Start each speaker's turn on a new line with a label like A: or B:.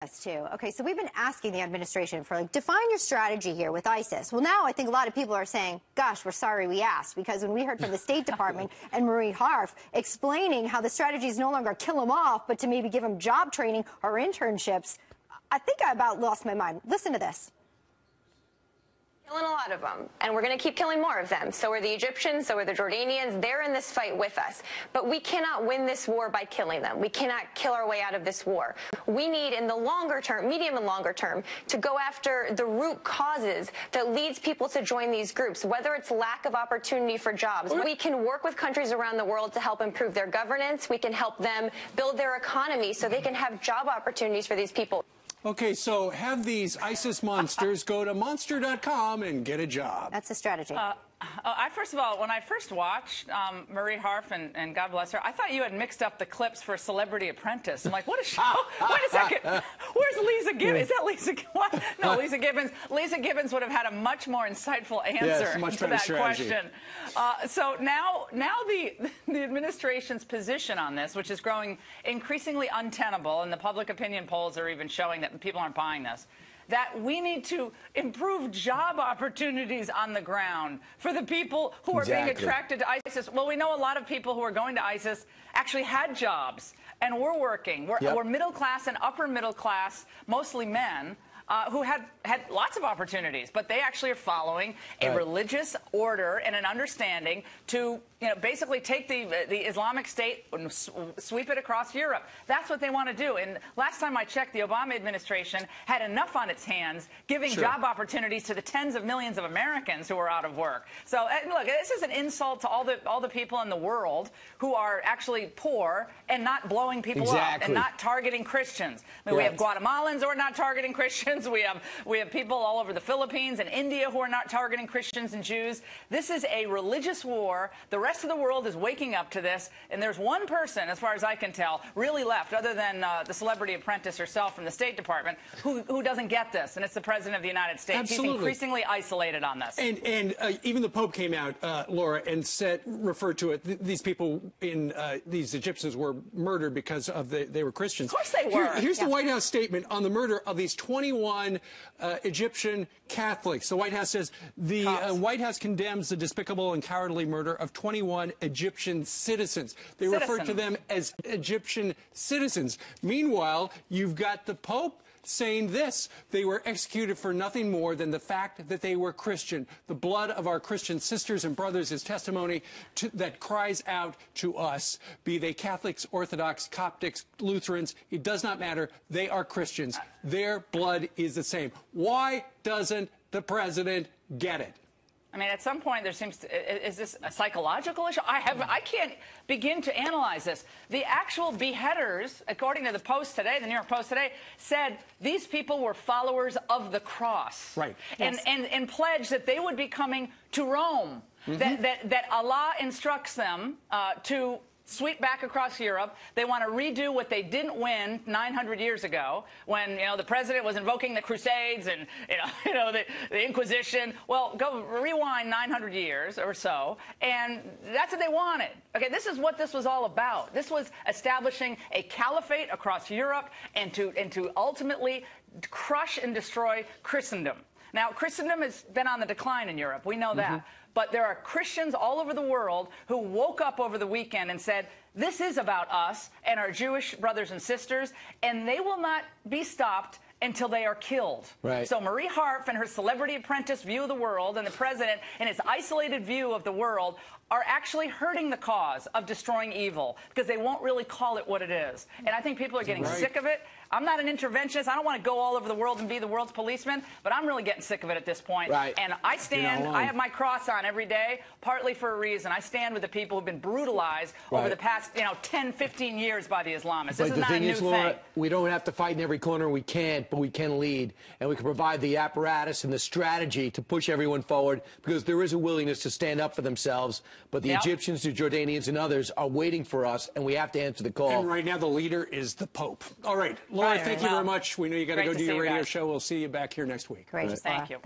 A: Us too. Okay, so we've been asking the administration for, define your strategy here with ISIS. Well, now I think a lot of people are saying, gosh, we're sorry we asked, because when we heard from the State Department and Marie Harf explaining how the strategy is no longer kill them off, but to maybe give them job training or internships, I think I about lost my mind. Listen to this.
B: Killing a lot of them, and we're going to keep killing more of them. So are the Egyptians, so are the Jordanians. They're in this fight with us. But we cannot win this war by killing them. We cannot kill our way out of this war. We need, in the longer term, medium and longer term, to go after the root causes that leads people to join these groups, whether it's lack of opportunity for jobs. We can work with countries around the world to help improve their governance. We can help them build their economy so they can have job opportunities for these people.
C: Okay, so have these ISIS monsters go to monster.com and get a job.
A: That's a strategy.
D: First of all, when I first watched Marie Harf, and God bless her, I thought you had mixed up the clips for Celebrity Apprentice. I'm like, what a show. Wait a second. Where's Lisa Gibbons? Is that Lisa? What? No, Lisa Gibbons. Lisa Gibbons would have had a much more insightful answer to that question. So now the administration's position on this, which is growing increasingly untenable, and the public opinion polls are even showing that people aren't buying this, that we need to improve job opportunities on the ground for the people who are being attracted to ISIS. Well, we know a lot of people who are going to ISIS actually had jobs and were working. We're middle class and upper middle class, mostly men, who had lots of opportunities, but they actually are following a religious order and an understanding to, basically take the Islamic State and sweep it across Europe. That's what they want to do. And last time I checked, the Obama administration had enough on its hands giving job opportunities to the tens of millions of Americans who are out of work. So look, this is an insult to all the people in the world who are actually poor and not blowing people up and not targeting Christians. I mean, we have Guatemalans who are not targeting Christians. We have people all over the Philippines and India who are not targeting Christians and Jews. This is a religious war. The rest of the world is waking up to this, and there's one person, as far as I can tell, really left, other than the Celebrity Apprentice herself from the State Department, who doesn't get this, and it's the President of the United States.
C: Absolutely.
D: He's increasingly isolated on this.
C: And even the Pope came out, Laura, and referred to it. These people these Egyptians were murdered because they were Christians.
D: Of course they were.
C: Here's the White House statement on the murder of these 21 Egyptian Catholics. The White House says the White House condemns the despicable and cowardly murder of 21 Egyptian citizens. They refer to them as Egyptian citizens. Meanwhile, you've got the Pope saying this: they were executed for nothing more than the fact that they were Christian. The blood of our Christian sisters and brothers is testimony that cries out to us, be they Catholics, Orthodox, Coptics, Lutherans. It does not matter. They are Christians. Their blood is the same. Why doesn't the president get it?
D: I mean, at some point, there seems to, is this a psychological issue? I can't begin to analyze this. The actual beheaders, according to the Post today, the New York Post today, said these people were followers of the cross.
C: Right.
D: And pledged that they would be coming to Rome, that Allah instructs them to sweep back across Europe. They want to redo what they didn't win 900 years ago when, the president was invoking the Crusades and, the Inquisition. Well, go rewind 900 years or so, and that's what they wanted. Okay, this is what this was all about. This was establishing a caliphate across Europe and to ultimately crush and destroy Christendom. Now, Christendom has been on the decline in Europe. We know that. But there are Christians all over the world who woke up over the weekend and said, this is about us and our Jewish brothers and sisters, and they will not be stopped until they are killed. Right. So Marie Harf and her Celebrity Apprentice view of the world and the president and his isolated view of the world are actually hurting the cause of destroying evil because they won't really call it what it is. And I think people are getting sick of it. I'm not an interventionist. I don't want to go all over the world and be the world's policeman, but I'm really getting sick of it at this point. Right. And I stand, I have my cross on every day, partly for a reason. I stand with the people who've been brutalized over the past, 10, 15 years by the Islamists. This is not a new thing. Laura,
E: we don't have to fight in every corner. We can't, but we can lead. And we can provide the apparatus and the strategy to push everyone forward because there is a willingness to stand up for themselves. But the Egyptians, the Jordanians, and others are waiting for us, and we have to answer the call.
C: And right now the leader is the Pope. All right. Laura, thank you very much. We know you got to go do your radio show. We'll see you back here next week.
A: Great.
D: Thank you.